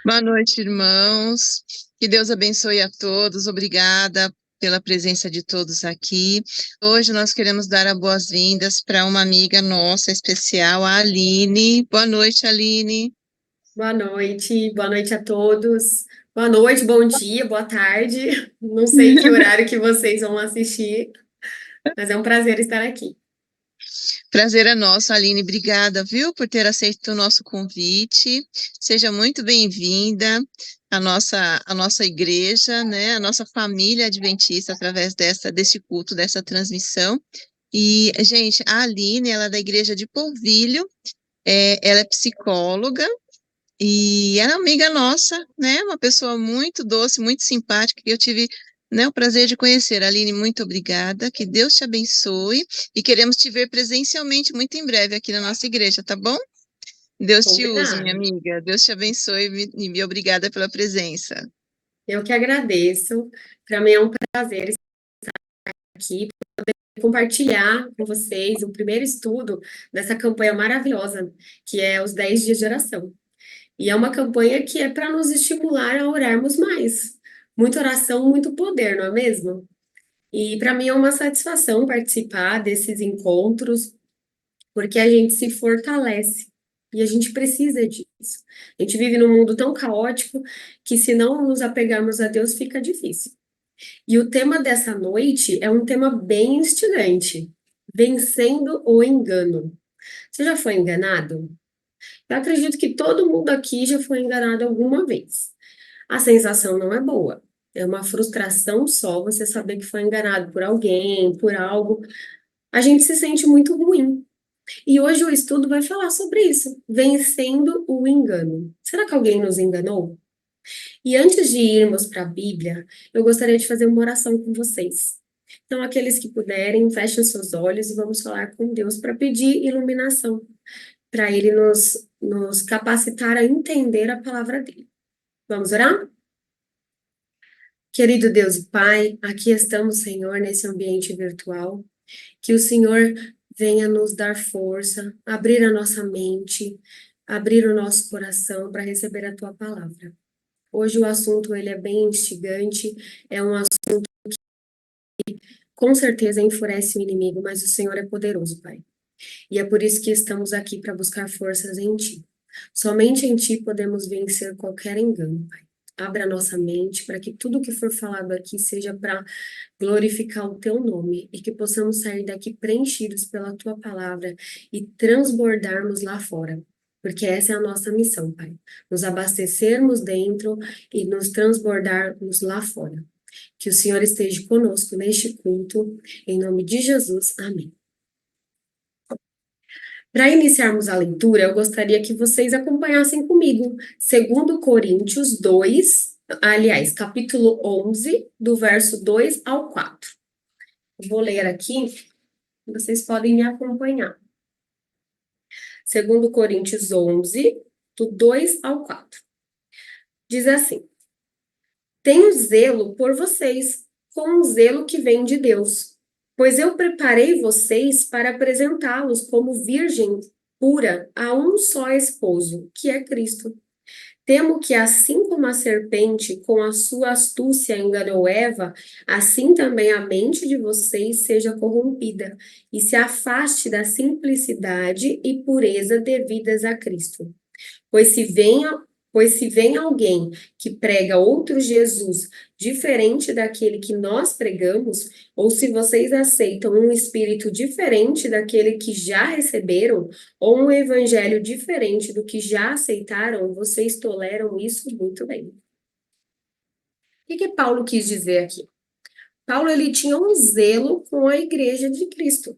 Boa noite, irmãos. Que Deus abençoe a todos. Obrigada pela presença de todos aqui. Hoje nós queremos dar as boas-vindas para uma amiga nossa especial, a Aline. Boa noite, Aline. Boa noite a todos. Boa noite, bom dia, boa tarde. Não sei que horário que vocês vão assistir, mas é um prazer estar aqui. Prazer é nosso, Aline. Obrigada, viu, por ter aceito o nosso convite. Seja muito bem-vinda à nossa igreja, né, à nossa família adventista através desse culto, dessa transmissão. E, gente, a Aline, ela é da igreja de Polvilho, ela é psicóloga e ela é amiga nossa, né? Uma pessoa muito doce, muito simpática, que eu tive, né, o prazer de conhecer. Aline, muito obrigada, que Deus te abençoe e queremos te ver presencialmente muito em breve aqui na nossa igreja, tá bom? Deus te use, minha Combinado. amiga. Deus te abençoe e obrigada pela presença. Eu que agradeço. Para mim é um prazer estar aqui, compartilhar com vocês o primeiro estudo dessa campanha maravilhosa, que é os 10 dias de oração. E é uma campanha que é para nos estimular a orarmos mais. Muita oração, muito poder, não é mesmo? E para mim é uma satisfação participar desses encontros, porque a gente se fortalece e a gente precisa disso. A gente vive num mundo tão caótico que, se não nos apegarmos a Deus, fica difícil. E o tema dessa noite é um tema bem instigante: vencendo o engano. Você já foi enganado? Eu acredito que todo mundo aqui já foi enganado alguma vez. A sensação não é boa. É uma frustração só você saber que foi enganado por alguém, por algo. A gente se sente muito ruim. E hoje o estudo vai falar sobre isso, vencendo o engano. Será que alguém nos enganou? E antes de irmos para a Bíblia, eu gostaria de fazer uma oração com vocês. Então, aqueles que puderem, fechem seus olhos e vamos falar com Deus para pedir iluminação, para Ele nos capacitar a entender a palavra dele. Vamos orar? Querido Deus e Pai, aqui estamos, Senhor, nesse ambiente virtual. Que o Senhor venha nos dar força, abrir a nossa mente, abrir o nosso coração para receber a tua palavra. Hoje o assunto ele é bem instigante, é um assunto que com certeza enfurece o inimigo, mas o Senhor é poderoso, Pai. E é por isso que estamos aqui para buscar forças em Ti. Somente em Ti podemos vencer qualquer engano, Pai. Abra a nossa mente para que tudo que for falado aqui seja para glorificar o Teu nome e que possamos sair daqui preenchidos pela Tua palavra e transbordarmos lá fora. Porque essa é a nossa missão, Pai. Nos abastecermos dentro e nos transbordarmos lá fora. Que o Senhor esteja conosco neste culto. Em nome de Jesus. Amém. Para iniciarmos a leitura, eu gostaria que vocês acompanhassem comigo, segundo Coríntios 2, aliás, capítulo 11, do verso 2 ao 4. Vou ler aqui, vocês podem me acompanhar. Segundo Coríntios 11, do 2 ao 4. Diz assim: Tenho zelo por vocês, com um zelo que vem de Deus, pois eu preparei vocês para apresentá-los como virgem pura a um só esposo, que é Cristo. Temo que, assim como a serpente, com a sua astúcia, enganou Eva, assim também a mente de vocês seja corrompida e se afaste da simplicidade e pureza devidas a Cristo. Pois se vem, pois se vem alguém que prega outro Jesus diferente daquele que nós pregamos, ou se vocês aceitam um espírito diferente daquele que já receberam, ou um evangelho diferente do que já aceitaram, vocês toleram isso muito bem. O que Paulo quis dizer aqui? Paulo ele tinha um zelo com a igreja de Cristo.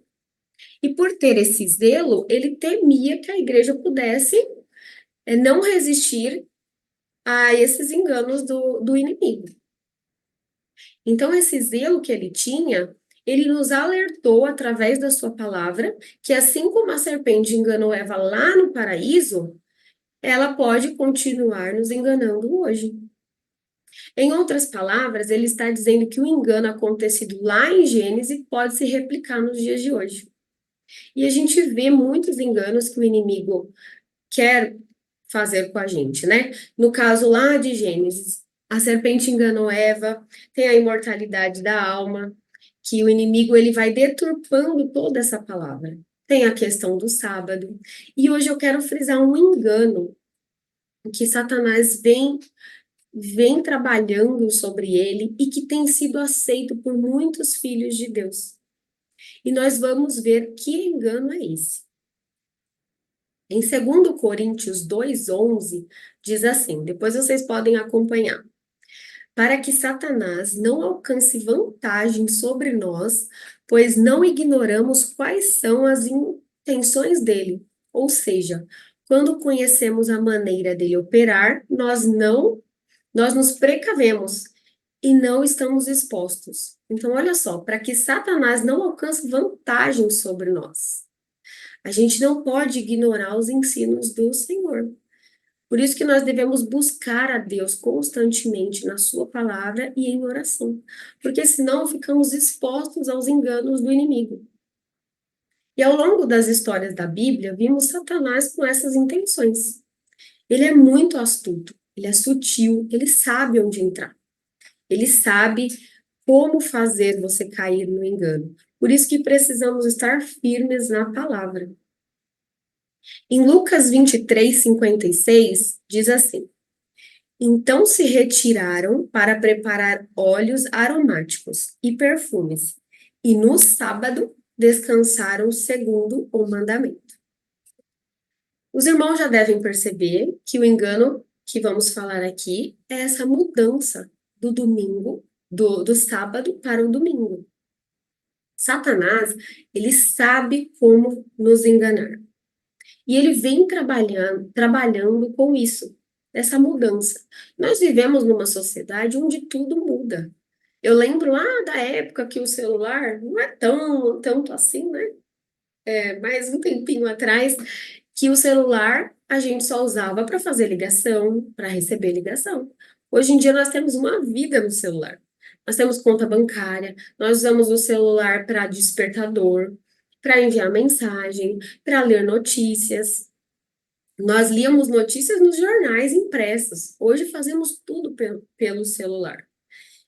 E por ter esse zelo, ele temia que a igreja pudesse não resistir a esses enganos do inimigo. Então, esse zelo que ele tinha, ele nos alertou através da sua palavra que, assim como a serpente enganou Eva lá no paraíso, ela pode continuar nos enganando hoje. Em outras palavras, ele está dizendo que o engano acontecido lá em Gênesis pode se replicar nos dias de hoje. E a gente vê muitos enganos que o inimigo quer fazer com a gente, né? No caso lá de Gênesis, a serpente enganou Eva, tem a imortalidade da alma, que o inimigo ele vai deturpando toda essa palavra. Tem a questão do sábado. E hoje eu quero frisar um engano que Satanás vem trabalhando sobre ele e que tem sido aceito por muitos filhos de Deus. E nós vamos ver que engano é esse. Em 2 Coríntios 2:11, diz assim, depois vocês podem acompanhar. Para que Satanás não alcance vantagem sobre nós, pois não ignoramos quais são as intenções dele. Ou seja, quando conhecemos a maneira dele operar, nós nos precavemos e não estamos expostos. Então, olha só, para que Satanás não alcance vantagem sobre nós, a gente não pode ignorar os ensinos do Senhor. Por isso que nós devemos buscar a Deus constantemente na sua palavra e em oração, porque senão ficamos expostos aos enganos do inimigo. E ao longo das histórias da Bíblia, vimos Satanás com essas intenções. Ele é muito astuto, ele é sutil, ele sabe onde entrar. Ele sabe como fazer você cair no engano. Por isso que precisamos estar firmes na palavra. Em Lucas 23:56, diz assim: Então se retiraram para preparar óleos aromáticos e perfumes, e no sábado descansaram segundo o mandamento. Os irmãos já devem perceber que o engano que vamos falar aqui é essa mudança do domingo, do sábado para o domingo. Satanás, ele sabe como nos enganar. E ele vem trabalhando com isso, essa mudança. Nós vivemos numa sociedade onde tudo muda. Eu lembro lá da época que o celular não é tanto assim, né? Mais um tempinho atrás, que o celular a gente só usava para fazer ligação, para receber ligação. Hoje em dia nós temos uma vida no celular. Nós temos conta bancária, nós usamos o celular para despertador, para enviar mensagem, para ler notícias. Nós líamos notícias nos jornais impressos. Hoje fazemos tudo pelo celular.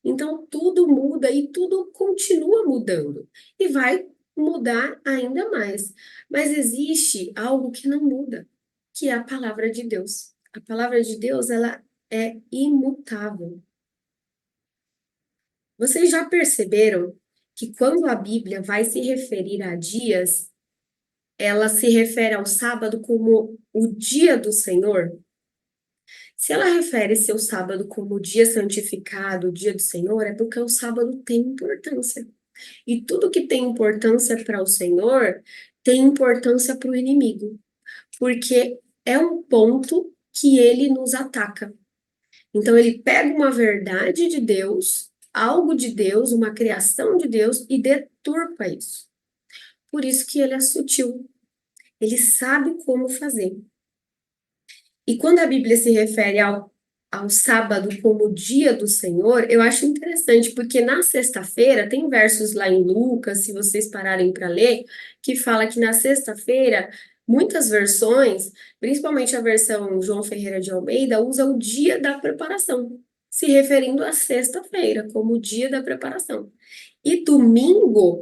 Então, tudo muda e tudo continua mudando. E vai mudar ainda mais. Mas existe algo que não muda, que é a palavra de Deus. A palavra de Deus, ela é imutável. Vocês já perceberam que quando a Bíblia vai se referir a dias, ela se refere ao sábado como o dia do Senhor? Se ela refere seu sábado como o dia santificado, o dia do Senhor, é porque o sábado tem importância. E tudo que tem importância para o Senhor tem importância para o inimigo, porque é um ponto que ele nos ataca. Então, ele pega uma verdade de Deus, algo de Deus, uma criação de Deus e deturpa isso. Por isso que ele é sutil. Ele sabe como fazer. E quando a Bíblia se refere ao sábado como dia do Senhor, eu acho interessante, porque na sexta-feira, tem versos lá em Lucas, se vocês pararem para ler, que fala que na sexta-feira, muitas versões, principalmente a versão João Ferreira de Almeida, usa o dia da preparação, se referindo à sexta-feira como o dia da preparação. E domingo,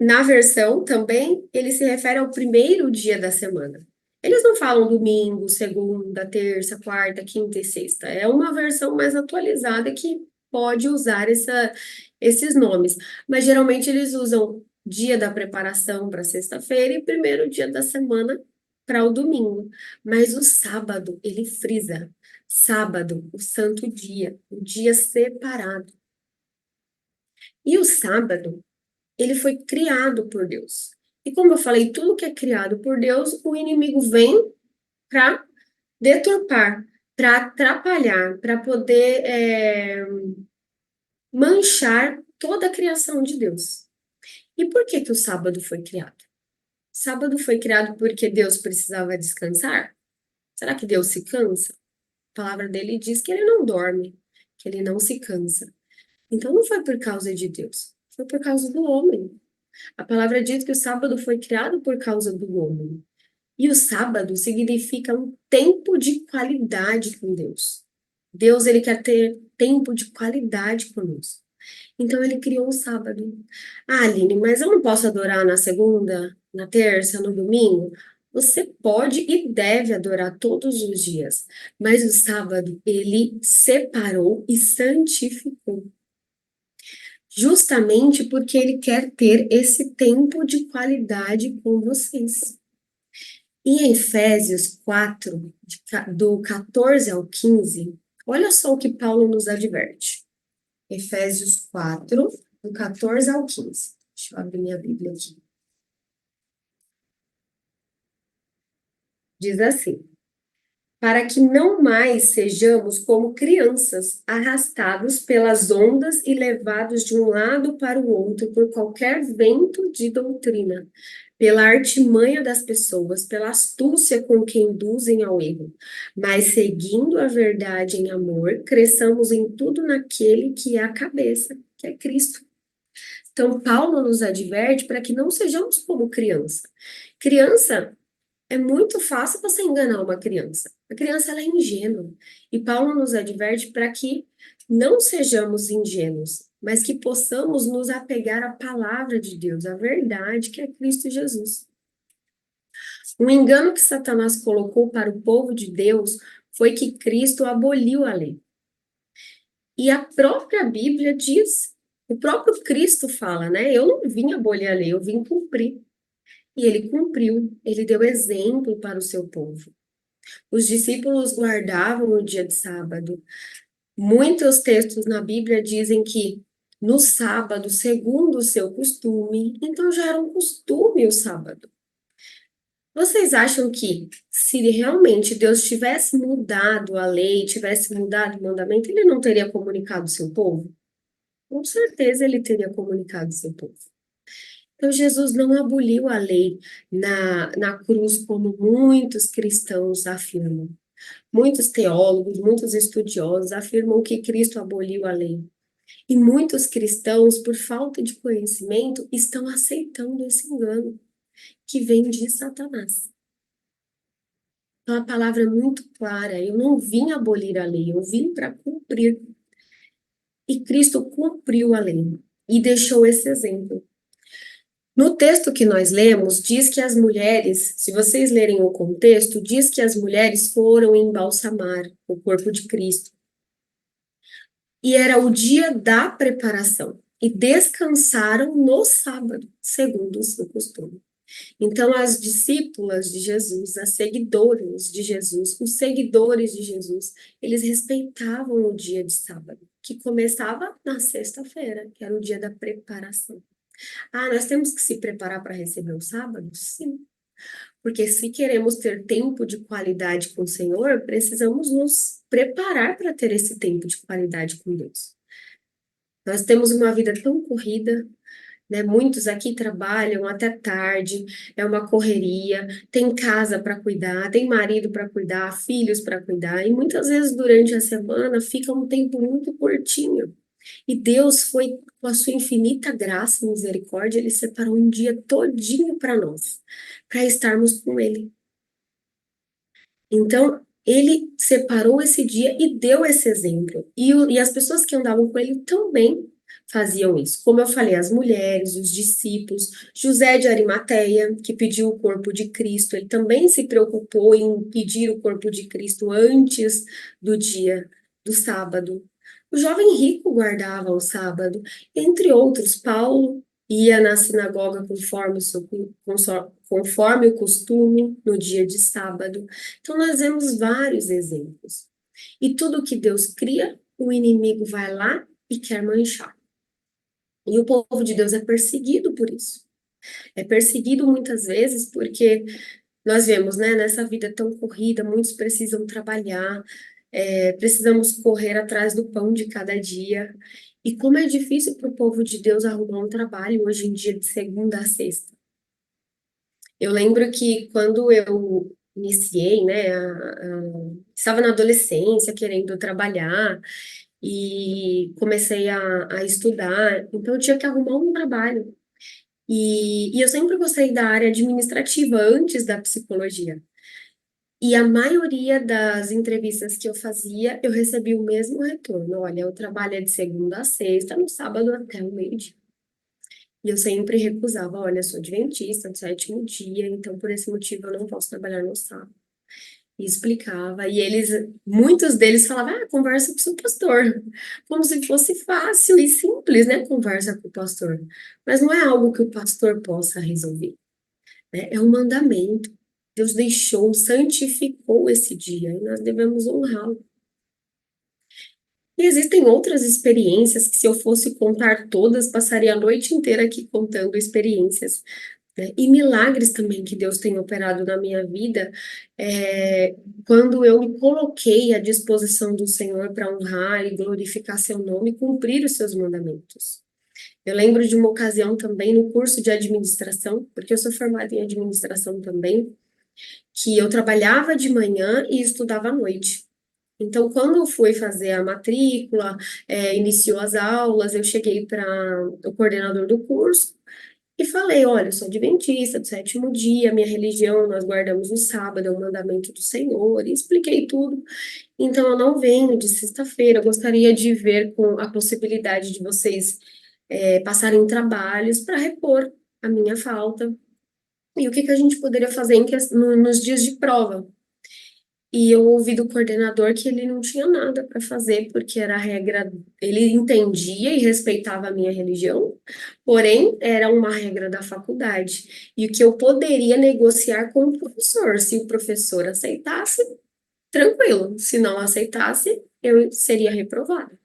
na versão também, ele se refere ao primeiro dia da semana. Eles não falam domingo, segunda, terça, quarta, quinta e sexta. É uma versão mais atualizada que pode usar esses nomes. Mas geralmente eles usam dia da preparação para sexta-feira e primeiro dia da semana para o domingo. Mas o sábado, ele frisa. Sábado, o santo dia, o dia separado. E o sábado, ele foi criado por Deus. E como eu falei, tudo que é criado por Deus, o inimigo vem para deturpar, para atrapalhar, para poder manchar toda a criação de Deus. E por que que o sábado foi criado? O sábado foi criado porque Deus precisava descansar? Será que Deus se cansa? A palavra dele diz que ele não dorme, que ele não se cansa. Então não foi por causa de Deus, foi por causa do homem. A palavra diz que o sábado foi criado por causa do homem. E o sábado significa um tempo de qualidade com Deus. Deus, ele quer ter tempo de qualidade conosco. Então, ele criou o sábado. Ah, Aline, mas eu não posso adorar na segunda, na terça, no domingo? Você pode e deve adorar todos os dias, mas o sábado ele separou e santificou, justamente porque ele quer ter esse tempo de qualidade com vocês. E em Efésios 4, do 14 ao 15, olha só o que Paulo nos adverte. Efésios 4, do 14 ao 15. Deixa eu abrir minha Bíblia aqui. Diz assim: para que não mais sejamos como crianças, arrastados pelas ondas e levados de um lado para o outro por qualquer vento de doutrina, pela artimanha das pessoas, pela astúcia com que induzem ao erro, mas seguindo a verdade em amor, cresçamos em tudo naquele que é a cabeça, que é Cristo. Então, Paulo nos adverte para que não sejamos como criança. Criança, é muito fácil você enganar uma criança. A criança, ela é ingênua. E Paulo nos adverte para que não sejamos ingênuos, mas que possamos nos apegar à palavra de Deus, à verdade, que é Cristo Jesus. O engano que Satanás colocou para o povo de Deus foi que Cristo aboliu a lei. E a própria Bíblia diz, o próprio Cristo fala, né? Eu não vim abolir a lei, eu vim cumprir. E ele cumpriu, ele deu exemplo para o seu povo. Os discípulos guardavam o dia de sábado. Muitos textos na Bíblia dizem que no sábado, segundo o seu costume, então já era um costume o sábado. Vocês acham que se realmente Deus tivesse mudado a lei, tivesse mudado o mandamento, ele não teria comunicado ao seu povo? Com certeza ele teria comunicado ao seu povo. Então, Jesus não aboliu a lei na cruz, como muitos cristãos afirmam. Muitos teólogos, muitos estudiosos afirmam que Cristo aboliu a lei. E muitos cristãos, por falta de conhecimento, estão aceitando esse engano que vem de Satanás. Então, a palavra é muito clara: eu não vim abolir a lei, eu vim para cumprir. E Cristo cumpriu a lei e deixou esse exemplo. No texto que nós lemos, diz que as mulheres, se vocês lerem o contexto, diz que as mulheres foram embalsamar o corpo de Cristo. E era o dia da preparação. E descansaram no sábado, segundo o seu costume. Então, as discípulas de Jesus, as seguidoras de Jesus, os seguidores de Jesus, eles respeitavam o dia de sábado, que começava na sexta-feira, que era o dia da preparação. Ah, nós temos que se preparar para receber o sábado? Sim. Porque se queremos ter tempo de qualidade com o Senhor, precisamos nos preparar para ter esse tempo de qualidade com Deus. Nós temos uma vida tão corrida, né? Muitos aqui trabalham até tarde, é uma correria, tem casa para cuidar, tem marido para cuidar, filhos para cuidar, e muitas vezes durante a semana fica um tempo muito curtinho. E Deus foi, com a sua infinita graça e misericórdia, ele separou um dia todinho para nós, para estarmos com ele. Então, ele separou esse dia e deu esse exemplo. E as pessoas que andavam com ele também faziam isso. Como eu falei, as mulheres, os discípulos, José de Arimateia, que pediu o corpo de Cristo, ele também se preocupou em pedir o corpo de Cristo antes do dia do sábado. O jovem rico guardava o sábado, entre outros, Paulo ia na sinagoga conforme o costume no dia de sábado. Então, nós vemos vários exemplos. E tudo que Deus cria, o inimigo vai lá e quer manchar. E o povo de Deus é perseguido por isso. É perseguido muitas vezes porque nós vemos, né, nessa vida tão corrida, muitos precisam trabalhar, precisamos correr atrás do pão de cada dia. E como é difícil para o povo de Deus arrumar um trabalho hoje em dia de segunda a sexta. Eu lembro que quando eu iniciei, né, estava na adolescência, querendo trabalhar, e comecei a estudar, então eu tinha que arrumar um trabalho. E eu sempre gostei da área administrativa antes da psicologia. E a maioria das entrevistas que eu fazia, eu recebia o mesmo retorno. Olha, eu trabalho de segunda a sexta, no sábado até o meio-dia. E eu sempre recusava, olha, eu sou adventista do sétimo dia, então por esse motivo eu não posso trabalhar no sábado. E explicava, e eles, muitos deles falavam, conversa com o seu pastor, como se fosse fácil e simples, né, conversa com o pastor. Mas não é algo que o pastor possa resolver, né? É um mandamento. Deus deixou, santificou esse dia, e nós devemos honrá-lo. E existem outras experiências que, se eu fosse contar todas, passaria a noite inteira aqui contando experiências, né? E milagres também que Deus tem operado na minha vida, quando eu me coloquei à disposição do Senhor para honrar e glorificar seu nome e cumprir os seus mandamentos. Eu lembro de uma ocasião também no curso de administração, porque eu sou formada em administração também, que eu trabalhava de manhã e estudava à noite. Então, quando eu fui fazer a matrícula, iniciou as aulas, eu cheguei para o coordenador do curso e falei: olha, eu sou adventista do sétimo dia, minha religião nós guardamos no sábado, é um mandamento do Senhor, e expliquei tudo. Então, eu não venho de sexta-feira, eu gostaria de ver com a possibilidade de vocês passarem trabalhos para repor a minha falta. E o que que a gente poderia fazer nos dias de prova? E eu ouvi do coordenador que ele não tinha nada para fazer, porque era a regra, ele entendia e respeitava a minha religião, porém era uma regra da faculdade. E o que eu poderia negociar com o professor, se o professor aceitasse, tranquilo, se não aceitasse, eu seria reprovada.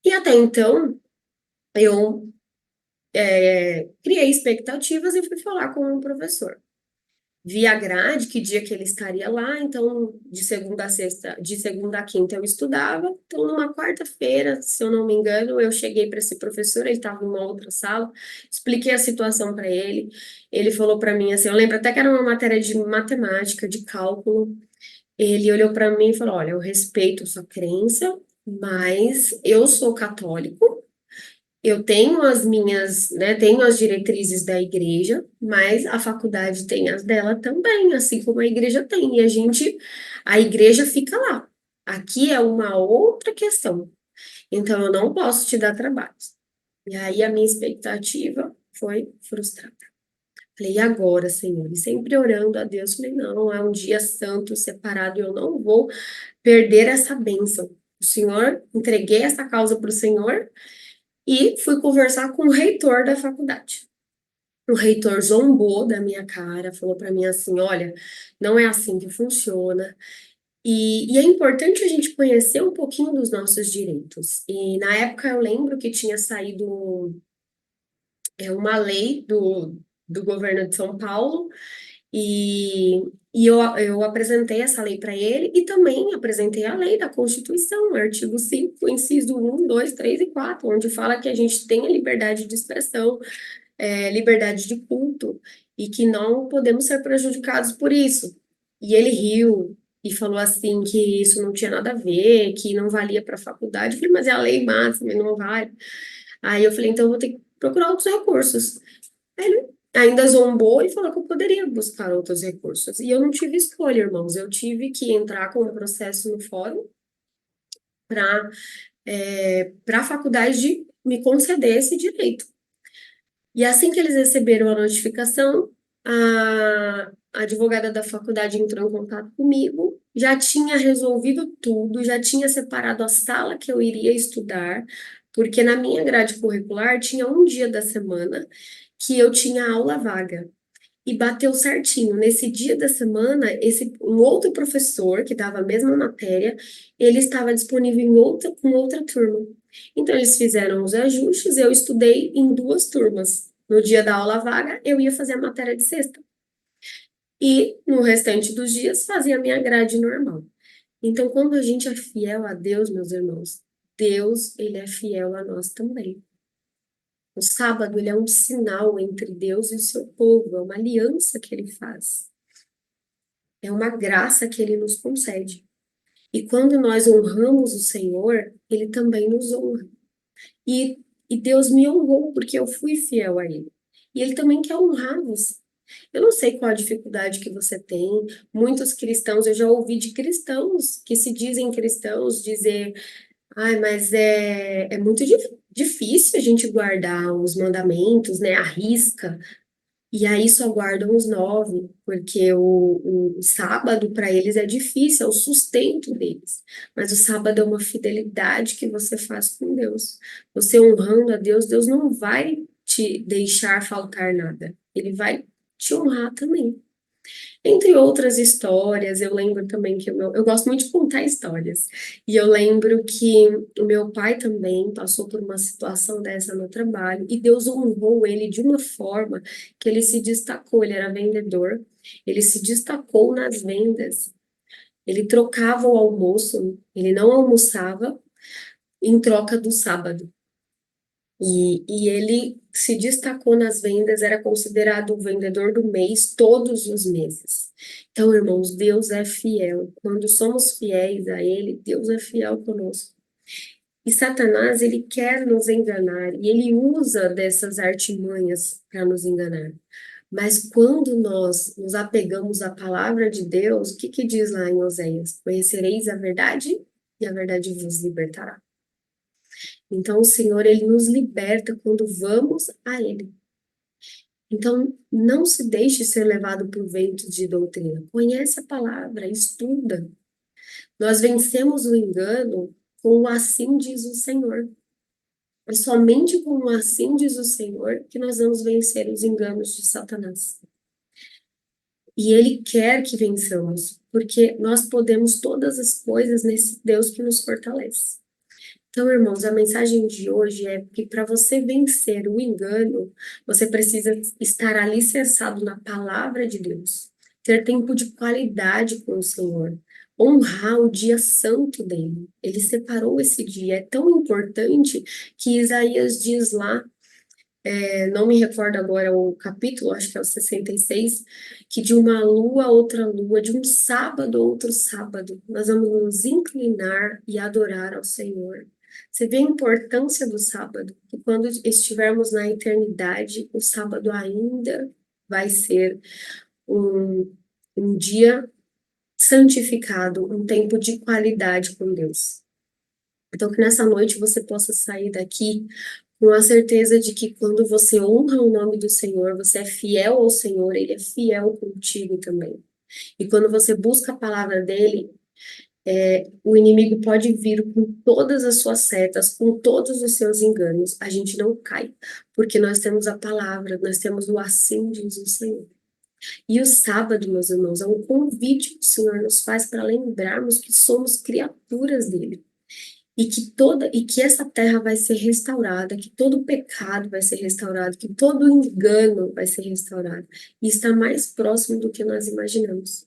E até então, eu criei expectativas e fui falar com o professor. Vi a grade, que dia que ele estaria lá, então de segunda a sexta, de segunda a quinta eu estudava. Então, numa quarta-feira, se eu não me engano, eu cheguei para esse professor, ele estava numa outra sala, expliquei a situação para ele. Ele falou para mim assim, eu lembro até que era uma matéria de matemática, de cálculo. Ele olhou para mim e falou: olha, eu respeito a sua crença, mas eu sou católico. Eu tenho as minhas, né, tenho as diretrizes da igreja, mas a faculdade tem as dela também, assim como a igreja tem, e a igreja fica lá. Aqui é uma outra questão. Então, eu não posso te dar trabalho. E aí, a minha expectativa foi frustrada. Falei, e agora, Senhor? E sempre orando a Deus, falei, não, é um dia santo, separado, eu não vou perder essa bênção. O Senhor, entreguei essa causa para o Senhor, e fui conversar com o reitor da faculdade. O reitor zombou da minha cara, falou para mim assim: olha, não é assim que funciona. E é importante a gente conhecer um pouquinho dos nossos direitos. E na época eu lembro que tinha saído uma lei do governo de São Paulo, e, eu apresentei essa lei para ele e também apresentei a lei da Constituição, artigo 5, inciso 1, 2, 3 e 4, onde fala que a gente tem a liberdade de expressão, liberdade de culto, e que não podemos ser prejudicados por isso. E ele riu e falou assim que isso não tinha nada a ver, que não valia para a faculdade. Eu falei, mas é a lei máxima, não vale. Aí eu falei, então eu vou ter que procurar outros recursos. Aí ele ainda zombou e falou que eu poderia buscar outros recursos. E eu não tive escolha, irmãos. Eu tive que entrar com um processo no fórum para a faculdade me conceder esse direito. E assim que eles receberam a notificação, a advogada da faculdade entrou em contato comigo, já tinha resolvido tudo, já tinha separado a sala que eu iria estudar, porque na minha grade curricular tinha um dia da semana que eu tinha aula vaga. E bateu certinho. Nesse dia da semana, um outro professor que dava a mesma matéria, ele estava disponível com outra turma. Então, eles fizeram os ajustes, eu estudei em duas turmas. No dia da aula vaga, eu ia fazer a matéria de sexta. E no restante dos dias, fazia a minha grade normal. Então, quando a gente é fiel a Deus, meus irmãos, Deus, ele é fiel a nós também. O sábado, ele é um sinal entre Deus e o seu povo, é uma aliança que ele faz. É uma graça que ele nos concede. E quando nós honramos o Senhor, ele também nos honra. E Deus me honrou porque eu fui fiel a ele. e Ele também quer honrá-los. Eu não sei qual a dificuldade que você tem. Muitos cristãos, eu já ouvi de cristãos que se dizem cristãos dizer: ai, mas é muito difícil a gente guardar os mandamentos, né? A risca. E aí só guardam os 9, porque o sábado para eles é difícil, é o sustento deles. Mas o sábado é uma fidelidade que você faz com Deus. Você honrando a Deus, Deus não vai te deixar faltar nada. Ele vai te honrar também. Entre outras histórias, eu lembro também que eu gosto muito de contar histórias. E eu lembro que o meu pai também passou por uma situação dessa no trabalho e Deus honrou ele de uma forma que ele se destacou. Ele era vendedor, ele se destacou nas vendas. Ele trocava o almoço, ele não almoçava em troca do sábado. E ele se destacou nas vendas, era considerado o vendedor do mês todos os meses. Então, irmãos, Deus é fiel. Quando somos fiéis a Ele, Deus é fiel conosco. E Satanás, ele quer nos enganar, e ele usa dessas artimanhas para nos enganar. Mas quando nós nos apegamos à palavra de Deus, o que que diz lá em Oséias? Conhecereis a verdade, e a verdade vos libertará. Então, o Senhor, ele nos liberta quando vamos a Ele. Então, não se deixe ser levado por ventos de doutrina. Conhece a palavra, estuda. Nós vencemos o engano com o assim diz o Senhor. É somente com o assim diz o Senhor que nós vamos vencer os enganos de Satanás. E Ele quer que vençamos, porque nós podemos todas as coisas nesse Deus que nos fortalece. Então, irmãos, a mensagem de hoje é que para você vencer o engano, você precisa estar alicerçado na palavra de Deus, ter tempo de qualidade com o Senhor, honrar o dia santo dele. Ele separou esse dia, é tão importante que Isaías diz lá, não me recordo agora o capítulo, acho que é o 66, que de uma lua a outra lua, de um sábado a outro sábado, nós vamos nos inclinar e adorar ao Senhor. Você vê a importância do sábado, que quando estivermos na eternidade, o sábado ainda vai ser um dia santificado, um tempo de qualidade com Deus. Então, que nessa noite você possa sair daqui com a certeza de que quando você honra o nome do Senhor, você é fiel ao Senhor, Ele é fiel contigo também. E quando você busca a palavra dele, o inimigo pode vir com todas as suas setas, com todos os seus enganos. A gente não cai, porque nós temos a palavra, nós temos o assim diz o Senhor. E o sábado, meus irmãos, é um convite que o Senhor nos faz para lembrarmos que somos criaturas dele. E que essa terra vai ser restaurada, que todo pecado vai ser restaurado, que todo engano vai ser restaurado. E está mais próximo do que nós imaginamos.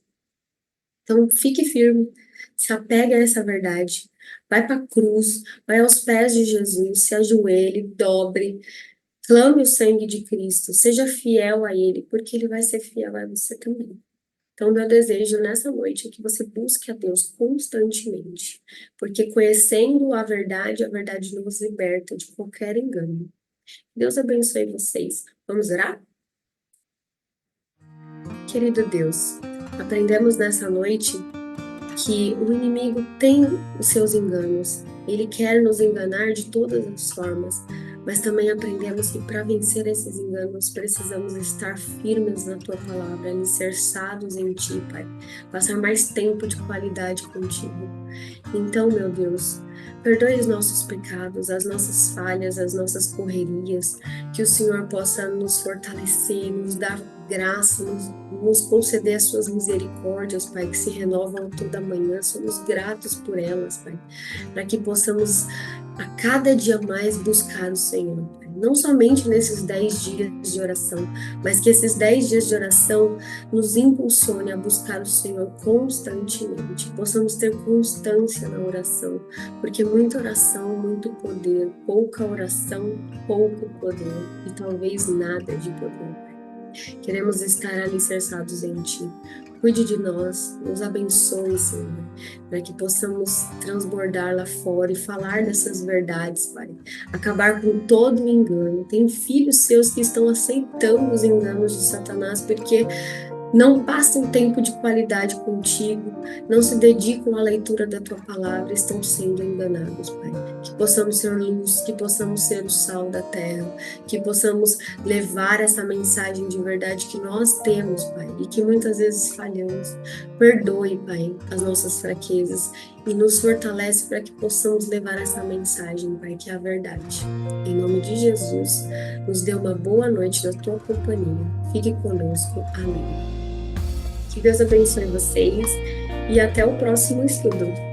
Então, fique firme, se apega a essa verdade, vai para a cruz, vai aos pés de Jesus, se ajoelhe, dobre, clame o sangue de Cristo, seja fiel a Ele, porque Ele vai ser fiel a você também. Então, meu desejo nessa noite é que você busque a Deus constantemente, porque conhecendo a verdade nos liberta de qualquer engano. Deus abençoe vocês. Vamos orar? Querido Deus, aprendemos nessa noite que o inimigo tem os seus enganos. Ele quer nos enganar de todas as formas, mas também aprendemos que para vencer esses enganos precisamos estar firmes na tua palavra, alicerçados em ti, Pai. Passar mais tempo de qualidade contigo. Então, meu Deus, perdoe os nossos pecados, as nossas falhas, as nossas correrias, que o Senhor possa nos fortalecer, nos dar graça, nos conceder as suas misericórdias, Pai, que se renovam toda manhã. Somos gratos por elas, Pai, para que possamos a cada dia mais buscar o Senhor, Pai. Não somente nesses 10 dias de oração, mas que esses 10 dias de oração nos impulsione a buscar o Senhor constantemente. Possamos ter constância na oração, porque muita oração, muito poder, pouca oração, pouco poder, e talvez nada de poder. Queremos estar alicerçados em Ti. Cuide de nós, nos abençoe, Senhor, para que possamos transbordar lá fora e falar dessas verdades, Pai. Acabar com todo o engano. Tem filhos seus que estão aceitando os enganos de Satanás porque não passam tempo de qualidade contigo, não se dedicam à leitura da tua palavra, estão sendo enganados, Pai. Que possamos ser luz, que possamos ser o sal da terra, que possamos levar essa mensagem de verdade que nós temos, Pai, e que muitas vezes falhamos. Perdoe, Pai, as nossas fraquezas e nos fortalece para que possamos levar essa mensagem, Pai, que é a verdade. Em nome de Jesus, nos dê uma boa noite na tua companhia. Fique conosco. Amém. Que Deus abençoe vocês e até o próximo estudo.